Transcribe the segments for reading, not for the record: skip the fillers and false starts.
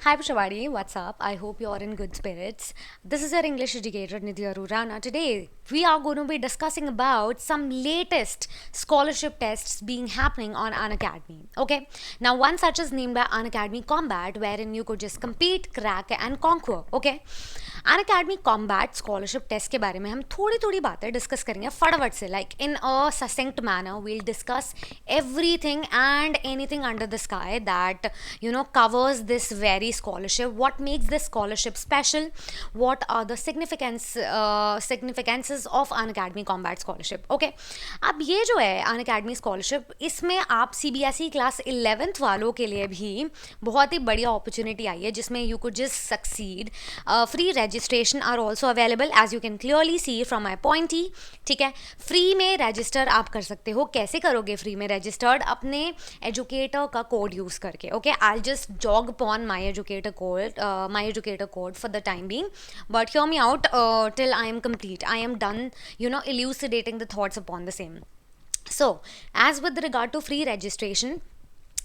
Hi Pashawadi, what's up? I hope you're in good spirits. This is your English educator Nidhi Arurana. Today we are going to be discussing about some latest scholarship tests being happening on Unacademy. Okay, now one such is named by Unacademy Combat, wherein you could just compete, crack, and conquer. Okay, Unacademy Combat scholarship test के बारे में हम थोड़ी थोड़ी बातें discuss करेंगे फटाफट से like in a succinct manner. We'll discuss everything and anything under the sky that covers this very scholarship. What makes this scholarship special? What are the significances of Unacademy Combat Scholarship? Okay, अब ये जो है Unacademy Scholarship, इसमें आप CBSE class 11th वालों के लिए भी बहुत ही बढ़िया अपॉर्चुनिटी आई है जिसमें you could just succeed. Free registration are also available as you can clearly see from my pointy. ठीक है, फ्री में रजिस्टर आप कर सकते हो. कैसे करोगे फ्री में रजिस्टर्ड? अपने एजुकेटर का कोड यूज़ करके. Okay, I just jog upon my educator code for the time being, but hear me out till I am complete. I am done elucidating the thoughts upon the same. So as with regard to free registration,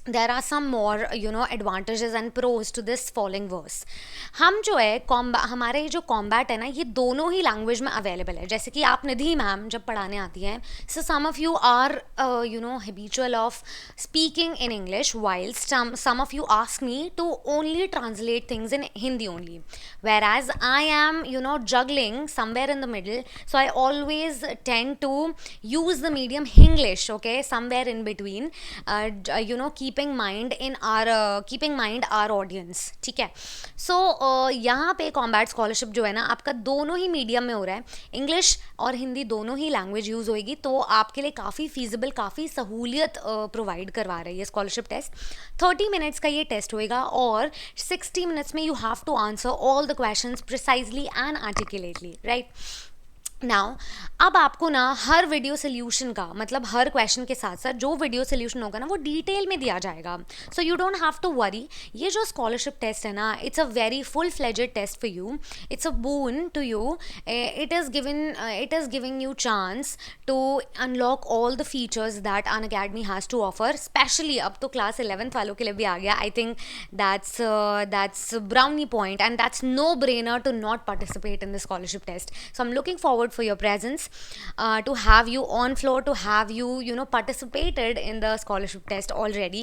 there are some more advantages and pros to this following verse. हम जो है हमारे जो combat है ना, ये दोनों ही language में अवेलेबल है. जैसे कि आप निधि मैम जब पढ़ाने आती हैं, so some of you are habitual of speaking in English while some of you ask me to only translate things in Hindi only, whereas I am juggling somewhere in the middle, so I always tend to use the medium English, okay, somewhere in between, keeping mind our audience. ठीक है, सो यहाँ पे combat scholarship जो है ना, आपका दोनों ही medium में हो रहा है. इंग्लिश और हिंदी दोनों ही लैंग्वेज यूज़ होएगी, तो आपके लिए काफ़ी फीजिबल, काफ़ी सहूलियत प्रोवाइड करवा रही है स्कॉलरशिप टेस्ट. 30 मिनट्स का ये टेस्ट होएगा और 60 मिनट्स में you have to answer all the question precisely and articulately, right. Now अब आपको ना हर वीडियो सोल्यूशन का, मतलब हर क्वेश्चन के साथ साथ जो वीडियो सोल्यूशन होगा ना, वो डिटेल में दिया जाएगा. So you don't have to worry. ये जो स्कॉलरशिप टेस्ट है ना, it's a very full fledged test for you. It's a boon to you. It is giving you chance to unlock all the features that Unacademy has to offer. Specially अब तो class 11th वालों के लिए भी आ गया. I think that's brownie point and that's no brainer to not participate in the scholarship test. So I am looking forward for your presence, to have you on floor, to have you participated in the scholarship test already.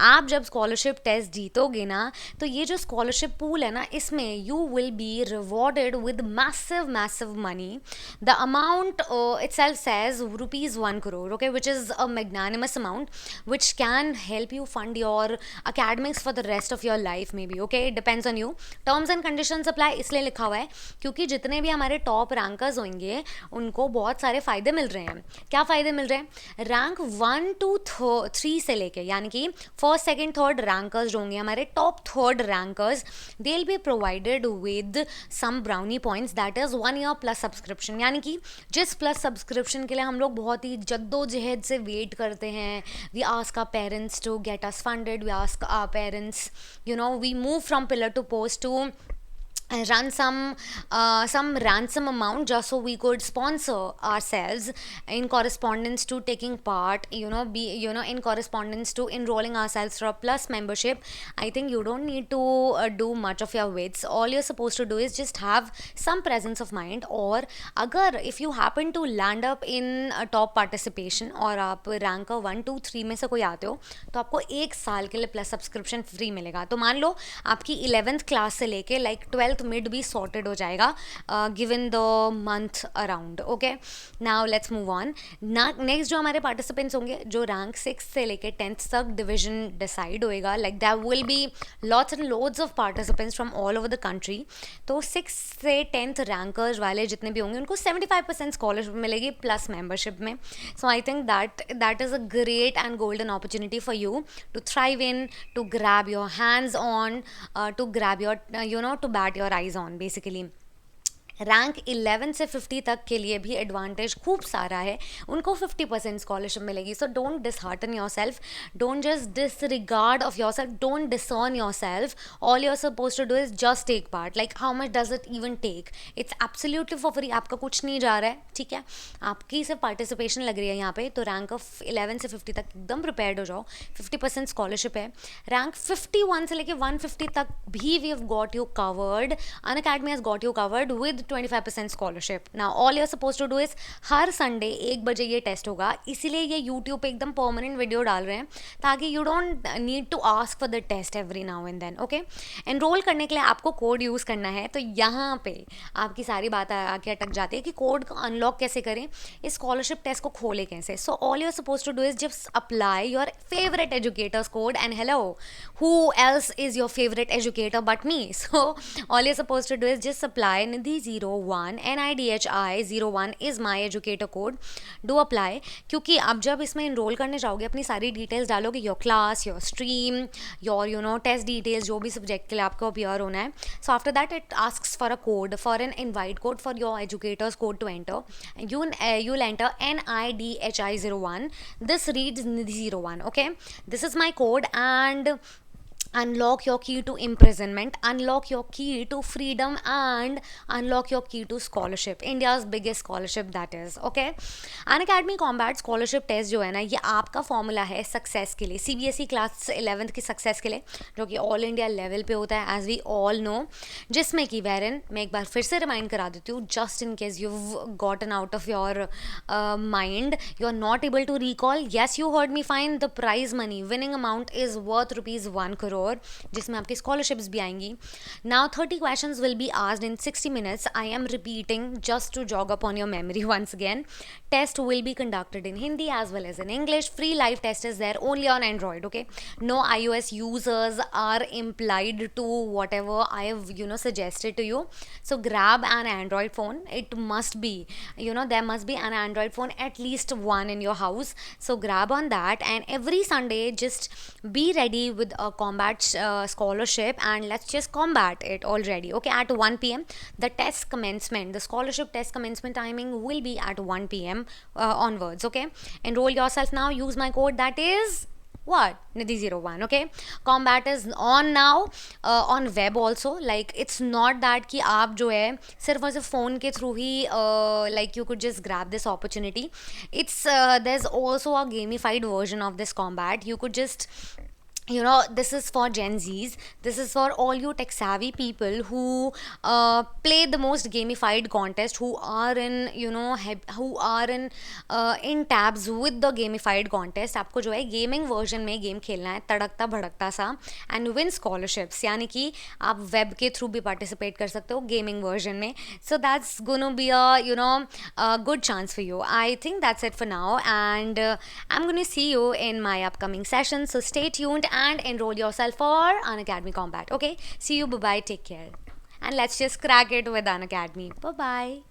आप जब scholarship test जीतोगे ना, तो ये जो scholarship pool है ना, इसमें you will be rewarded with massive money. The amount itself says rupees 1 crore, okay, which is a magnanimous amount which can help you fund your academics for the rest of your life maybe. Okay, it depends on you. Terms and conditions apply इसलिए लिखा हुआ है क्योंकि जितने भी हमारे top rankers होंगे उनको बहुत सारे फ़ायदे मिल रहे हैं. क्या फ़ायदे मिल रहे हैं? रैंक 1 to 3 से लेके, यानी कि फर्स्ट सेकंड थर्ड रैंकर्स जो होंगे, हमारे top third rankers, they will be provided with some brownie points, that is 1 year plus subscription. यानी कि जिस प्लस सब्सक्रिप्शन के लिए हम लोग बहुत ही जद्दोजहद से वेट करते हैं. We ask our parents to get us funded, we ask our parents, we move from pillar to post to run some ransom amount just so we could sponsor ourselves in correspondence to taking part, in correspondence to enrolling ourselves for a plus membership. I think you don't need to do much of your wits. All you're supposed to do is just have some presence of mind. और अगर if you happen to land up in a top participation और आप ranker 1 2 3 में से कोई आते हो, तो आपको 1 साल के लिए प्लस सब्सक्रिप्शन फ्री मिलेगा. तो मान लो आपकी 11th क्लास से लेके लाइक 12th मिड भी सॉर्टेड हो जाएगा given the month around. Okay, now let's move on. Next जो हमारे पार्टिसिपेंट्स होंगे, जो रैंक 6 से लेके 10th तक डिवीजन डिसाइड होएगा, like there will be lots and loads of participants from all over the country. तो 6 से 10th रैंकर्स वाले जितने भी होंगे उनको 75% स्कॉलरशिप मिलेगी प्लस मेंबरशिप में. So I think that is a great and golden opportunity for you to thrive in, to grab your hands on, to grab your to bat your eyes on basically. Rank 11 से 50 तक के लिए भी advantage खूब सारा है, उनको 50% scholarship मिलेगी. So don't dishearten yourself, don't just disregard of yourself, don't disown yourself. All you are suppose to do is just take part. Like how much does it even take? It's absolutely for free, आपका कुछ नहीं जा रहा है, ठीक है. आपकी सिर्फ पार्टिसिपेशन लग रही है यहाँ पे. तो रैंक ऑफ 11 से 50 तक एकदम प्रिपेयर्ड हो जाओ, 50% स्कॉलरशिप है. रैंक 51 से लेके 150 तक भी we have got you covered. Unacademy has got you covered with 25% scholarship. Now all you are suppose to do is, हर संडे 1 बजे ये टेस्ट होगा, इसीलिए ये यूट्यूब पे एकदम परमानेंट वीडियो डाल रहे हैं ताकि you don't need to ask for the test every now and then. Okay, enrol करने के लिए आपको कोड यूज़ करना है. तो यहाँ पे आपकी सारी बात आके अटक जाती है कि कोड को अनलॉक कैसे करें, इस स्कॉलरशिप टेस्ट को खोले कैसे. So all you are suppose to do is just apply your favourite educators code. And hello, who else is your favorite educator but me? So all you're supposed to do is just apply Nidhi01, NIDHI01 is my educator code. Do apply, क्योंकि अब जब इसमें enrol करने जाओगे अपनी सारी details डालोगे, your class, your stream, your test details, जो भी सब्जेक्ट के लिए आपको अपीयर होना है. So after that it asks for a code, for an invite code for your educators code to enter. you'll enter NIDHI01. this reads Nidhi01. okay, this is my code. And unlock your key to imprisonment, unlock your key to freedom, and unlock your key to scholarship, India's biggest scholarship that is. okay, Unacademy Combat Scholarship Test जो है ना, ये आपका formula है success के लिए, CBSE class 11th की success के लिए, जो कि ऑल इंडिया लेवल पे होता है एज वी ऑल नो. जिसमें कि वेरन मैं एक बार फिर से रिमाइंड करा देती हूँ, just in case you gotten out of your mind, you are not able to recall. Yes, you heard me fine. The prize money winning amount is worth ₹1 crore, जिसमें आपकी स्कॉलरशिप्स भी आएंगी. Now 30 questions will be asked in 60 minutes. I am repeating just to jog up on your memory once again. Test will be conducted in Hindi as well as in English. Free live test is there only on Android. okay, no iOS users are implied to whatever I have suggested to you. So grab an Android phone. It must be, there must be an Android phone, at least one in your house. So grab on that, and every Sunday just be ready with a combat scholarship, and let's just combat it already. okay, at 1 p.m. the test commencement, the scholarship test commencement timing will be at 1 p.m. Onwards. okay, enroll yourself now. Use my code, that is what, Nidhi01. okay, combat is on now on web also. like it's not that कि आप जो है सिर्फ और सिर्फ phone के through he like you could just grab this opportunity. it's there's also a gamified version of this combat. you could just this is for Gen Zs. This is for all you tech savvy people who play the most gamified contest, who are in who are in tabs with the gamified contest. आपको जो है gaming version में game खेलना है, तड़कता भड़कता सा, and win scholarships. यानी कि आप वेब के थ्रू भी पार्टिसिपेट कर सकते हो गेमिंग वर्जन में. So that's gonna be a good chance for you. I think that's it for now, and I am gonna see you in my upcoming session. So stay tuned and enroll yourself for Unacademy Combat. okay, see you, bye bye, take care, and let's just crack it with Unacademy. Bye bye.